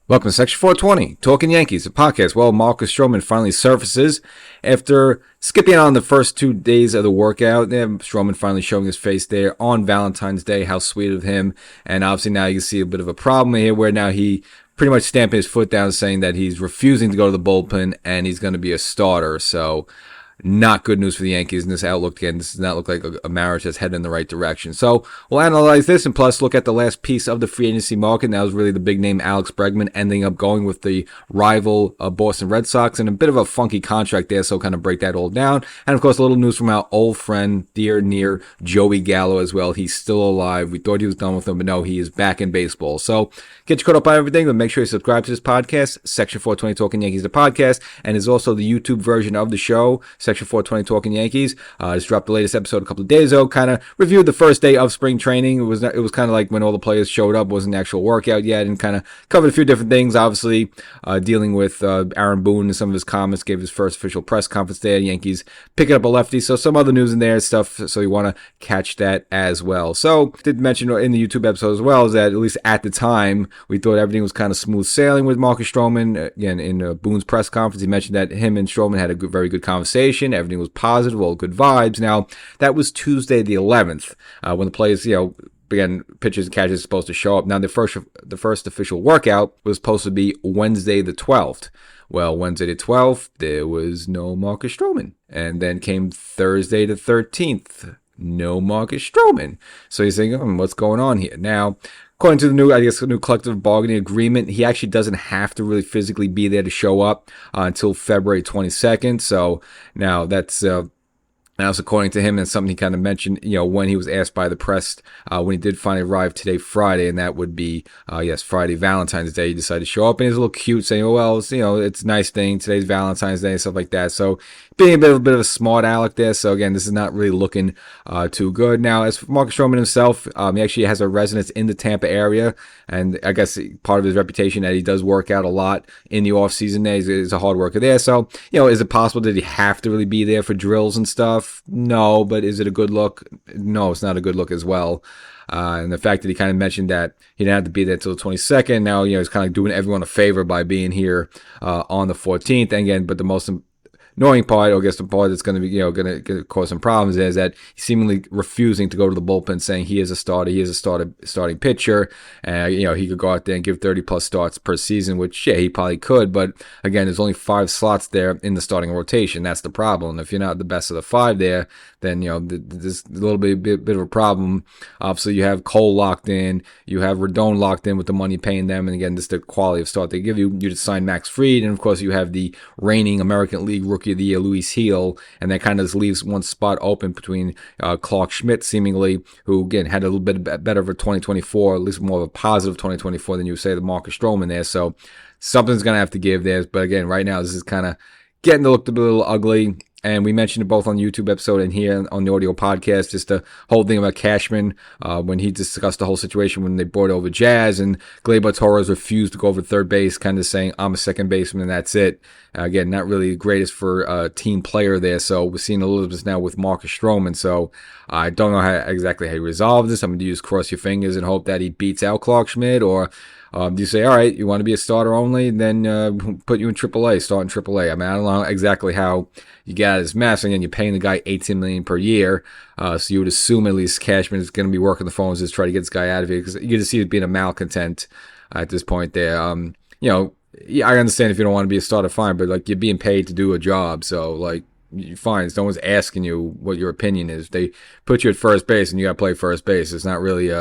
Welcome to Section 420, Talkin Yankees, a podcast. Well, Marcus Stroman finally surfaces after skipping on the first 2 days of the workout. Stroman finally showing his face there on Valentine's Day. How sweet of him. And obviously now you can see a bit of a problem here where now he pretty much stamping his foot down saying that he's refusing to go to the bullpen and he's going to be a starter. So not good news for the Yankees in this outlook. Again, this does not look like a marriage that's headed in the right direction. So we'll analyze this and plus look at the last piece of the free agency market. And that was really the big name Alex Bregman ending up going with the rival Boston Red Sox and a bit of a funky contract there. So kind of break that all down. And of course, a little news from our old friend, dear near Joey Gallo as well. He's still alive. We thought he was done with him, but no, he is back in baseball. So get you caught up on everything, but make sure you subscribe to this podcast, Section 420 Talkin Yankees, the podcast, and there's also the YouTube version of the show, Section 420 Talkin Yankees. Just dropped the latest episode a couple of days ago. Kind of reviewed the first day of spring training. It was kind of like when all the players showed up. Wasn't an actual workout yet, and kind of covered a few different things. Obviously, dealing with Aaron Boone and some of his comments. Gave his first official press conference there. Yankees picking up a lefty. So some other news in there and stuff. So you want to catch that as well. So did mention in the YouTube episode as well is that at least at the time we thought everything was kind of smooth sailing with Marcus Stroman. Again, in Boone's press conference, he mentioned that him and Stroman had a very good conversation. Everything was positive, all good vibes. Now, that was Tuesday the 11th, when the players, began pitchers and catchers supposed to show up. Now, the first official workout was supposed to be Wednesday the 12th. Well, Wednesday the 12th, there was no Marcus Stroman. And then came Thursday the 13th, no Marcus Stroman. So you're saying, what's going on here? Now, according to the new collective bargaining agreement, he actually doesn't have to really physically be there to show up until February 22nd. So now that's according to him, and something he kind of mentioned, when he was asked by the press, when he did finally arrive today, Friday, and that would be, Friday, Valentine's Day, he decided to show up, and he's a little cute, saying, it's a nice thing, today's Valentine's Day, and stuff like that. So being a bit of a smart aleck there. So again, this is not really looking too good. Now, as for Marcus Stroman himself, he actually has a residence in the Tampa area, and I guess part of his reputation that he does work out a lot in the off season there. He's a hard worker there. So, is it possible that he have to really be there for drills and stuff? No, but is it a good look? No, it's not a good look as well. And the fact that he kind of mentioned that he didn't have to be there until the 22nd. Now, he's kind of doing everyone a favor by being here on the 14th. And again, but the most annoying part, or I guess the part that's going to be, going to cause some problems is that he's seemingly refusing to go to the bullpen, saying he is a starter, starting pitcher, and he could go out there and give 30 plus starts per season, which he probably could, but again, there's only 5 slots there in the starting rotation. That's the problem. If you're not the best of the 5 there, then there's a little bit of a problem. Obviously, you have Cole locked in, you have Rodon locked in with the money paying them, and again, this is the quality of start they give you. You just sign Max Fried, and of course, you have the reigning American League Rookie of the Year, Luis Heel, and that kind of leaves one spot open between Clark Schmidt, seemingly, who again had a little bit better of a 2024, at least more of a positive 2024 than you would say the Marcus Stroman there. So something's gonna have to give there. But again, right now this is kind of getting to look a little ugly. And we mentioned it both on the YouTube episode and here on the audio podcast, just the whole thing about Cashman, when he discussed the whole situation when they brought over Jazz and Gleyber Torres refused to go over third base, kind of saying, I'm a second baseman and that's it. Again, not really the greatest for a team player there. So we're seeing a little bit of this now with Marcus Stroman. So I don't know exactly how he resolved this. I'm going to use cross your fingers and hope that he beats out Clark Schmidt, or do you say, all right, you want to be a starter only, then put you in AAA, start in AAA. I mean, I don't know exactly how you get out of this mess. Again, you're paying the guy $18 million per year, so you would assume at least Cashman is going to be working the phones to try to get this guy out of here, because you just see it being a malcontent at this point there. I understand if you don't want to be a starter, fine, but you're being paid to do a job, so you're fine. No one's asking you what your opinion is. They put you at first base and you got to play first base. It's not really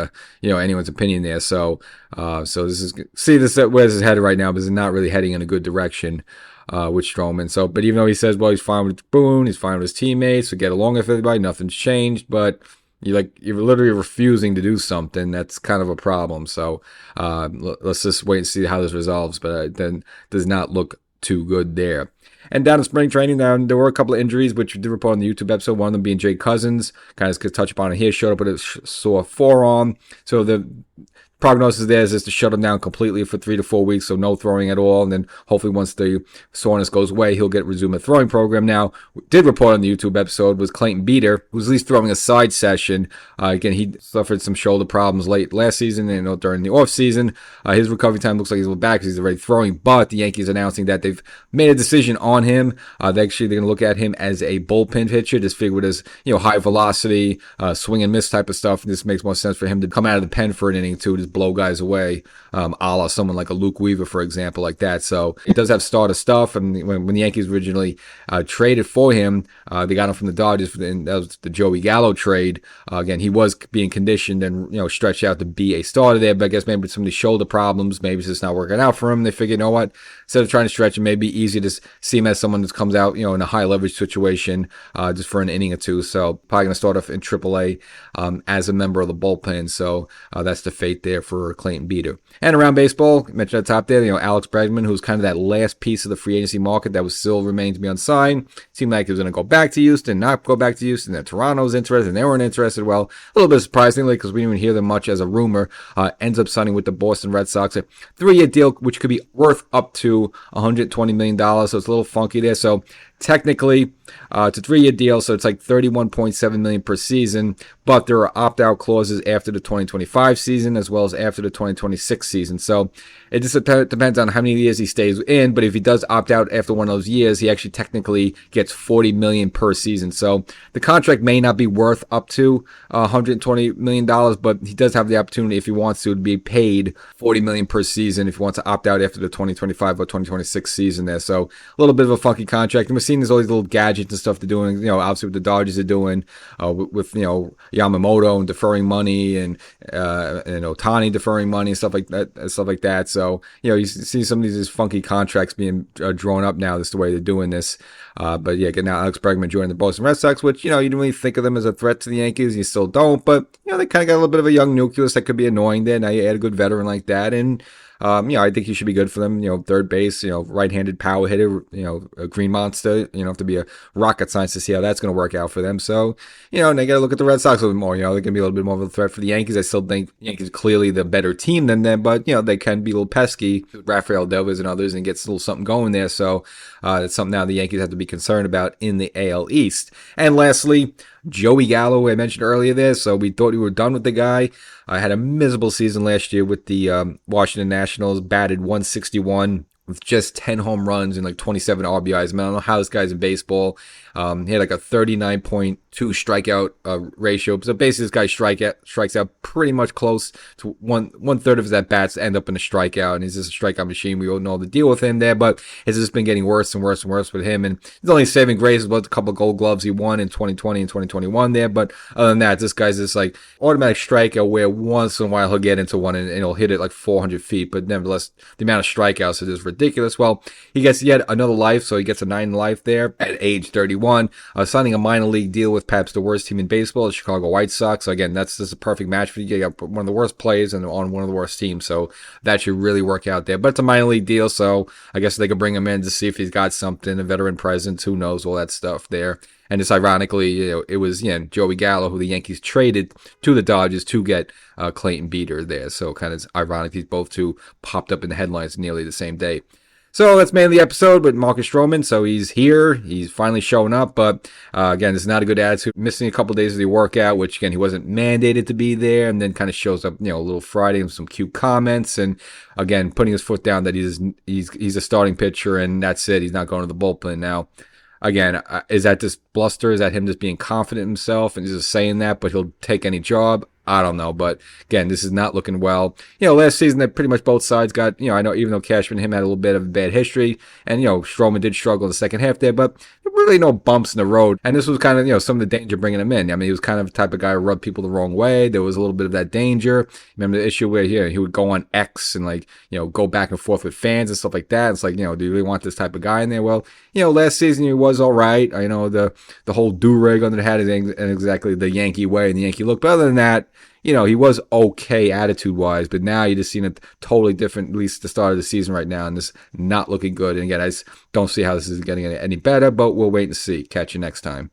anyone's opinion there. So this is where this is headed right now, but it's not really heading in a good direction with Stroman. So, but even though he says, well, he's fine with Boone, he's fine with his teammates, so get along with everybody, nothing's changed, but you're literally refusing to do something. That's kind of a problem. So let's just wait and see how this resolves. But then does not look too good there. And down in spring training, there were a couple of injuries, which we did report on the YouTube episode, one of them being Jay Cousins. Kind of could touch upon it here. Showed up with a sore forearm. So the prognosis there is just to shut him down completely for 3 to 4 weeks, so no throwing at all. And then hopefully once the soreness goes away, he'll resume a throwing program. Now, we did report on the YouTube episode was Clayton Beater, who was at least throwing a side session. Again, he suffered some shoulder problems late last season and during the offseason. His recovery time looks like he's back because he's already throwing, but the Yankees announcing that they've made a decision on him. They're going to look at him as a bullpen pitcher, just figured as, high velocity, swing and miss type of stuff. This makes more sense for him to come out of the pen for an inning too, just blow guys away, a la someone like a Luke Weaver, for example, like that. So he does have starter stuff. And when the Yankees originally traded for him, they got him from the Dodgers. That was the Joey Gallo trade. Again, he was being conditioned and stretched out to be a starter there. But I guess maybe some of the shoulder problems, maybe it's just not working out for him. They figured, you know what? Instead of trying to stretch him, maybe easier to see him as someone that comes out, in a high leverage situation, just for an inning or two. So probably going to start off in AAA as a member of the bullpen. So that's the fate there for Clayton Beater. And around baseball, mentioned at the top there, Alex Bregman, who's kind of that last piece of the free agency market that was still remained to be unsigned. Seemed like he was going to go back to Houston, not go back to Houston. Then Toronto was interested, and they weren't interested. Well, a little bit surprisingly, because we didn't even hear them much as a rumor, ends up signing with the Boston Red Sox, a 3-year deal, which could be worth up to $120 million. So it's a little funky there. So technically, it's a 3-year deal, so it's like $31.7 million per season, but there are opt-out clauses after the 2025 season as well as after the 2026 season. So it just depends on how many years he stays in, but if he does opt out after one of those years, he actually technically gets $40 million per season. So the contract may not be worth up to $120 million, but he does have the opportunity, if he wants to be paid $40 million per season if he wants to opt out after the 2025 or 2026 season there. So a little bit of a funky contract. And we're seeing all these little gadgets and stuff they're doing, obviously what the Dodgers are doing with Yamamoto and deferring money and Ohtani deferring money and stuff like that. So, you see some of these funky contracts being drawn up now. That's the way they're doing this. But yeah, now Alex Bregman joining the Boston Red Sox, which, you didn't really think of them as a threat to the Yankees. You still don't, but, they kind of got a little bit of a young nucleus that could be annoying there. Now you add a good veteran like that, and I think he should be good for them. Third base, right-handed power hitter, a green monster. Have to be a rocket science to see how that's going to work out for them. So, and they got to look at the Red Sox a little bit more. They're going to be a little bit more of a threat for the Yankees. I still think Yankees are clearly the better team than them, but, they can be a little pesky with Rafael Devers and others and gets a little something going there. So, that's something now the Yankees have to be concerned about in the AL East. And lastly, Joey Gallo, I mentioned earlier there. So we thought we were done with the guy. I had a miserable season last year with the Washington Nationals, batted 161 with just 10 home runs and like 27 RBIs. Man, I don't know how this guy's in baseball. He had like a 39.2 strikeout ratio. So basically, this guy strikes out pretty much close to one third of his at bats end up in a strikeout, and he's just a strikeout machine. We all know the deal with him there, but it's just been getting worse and worse and worse with him. And he's only saving grace about a couple of Gold Gloves he won in 2020 and 2021 there. But other than that, this guy's just like automatic strikeout where once in a while he'll get into one and he'll hit it like 400 feet. But nevertheless, the amount of strikeouts is just ridiculous. Well, he gets yet another life, so he gets a 9 life there at age 31. Signing a minor league deal with perhaps the worst team in baseball, the Chicago White Sox. So again, that's just a perfect match for you. You got one of the worst players and on one of the worst teams, so that should really work out there. But it's a minor league deal, so I guess they could bring him in to see if he's got something, a veteran presence, who knows, all that stuff there. And just ironically, it was Joey Gallo who the Yankees traded to the Dodgers to get Clayton Beater there. So kind of ironic, these both two popped up in the headlines nearly the same day. So that's mainly the episode with Marcus Stroman. So he's here. He's finally showing up. But again, it's not a good attitude. Missing a couple days of the workout, which again, he wasn't mandated to be there. And then kind of shows up, a little Friday with some cute comments. And again, putting his foot down that he's a starting pitcher and that's it. He's not going to the bullpen. Now, again, is that just bluster? Is that him just being confident in himself and just saying that, but he'll take any job? I don't know, but again, this is not looking well. Last season, that pretty much both sides got, I know even though Cashman and him had a little bit of a bad history, and, Stroman did struggle in the second half there, but there were really no bumps in the road. And this was kind of, some of the danger bringing him in. I mean, he was kind of the type of guy who rubbed people the wrong way. There was a little bit of that danger. Remember the issue where, he would go on X and go back and forth with fans and stuff like that. It's like, do you really want this type of guy in there? Well, last season he was all right. I know the whole do-rag under the hat is exactly the Yankee way and the Yankee look. But other than that, he was okay attitude-wise, but now you're just seeing a totally different, at least the start of the season right now, and this not looking good. And again, I just don't see how this is getting any better, but we'll wait and see. Catch you next time.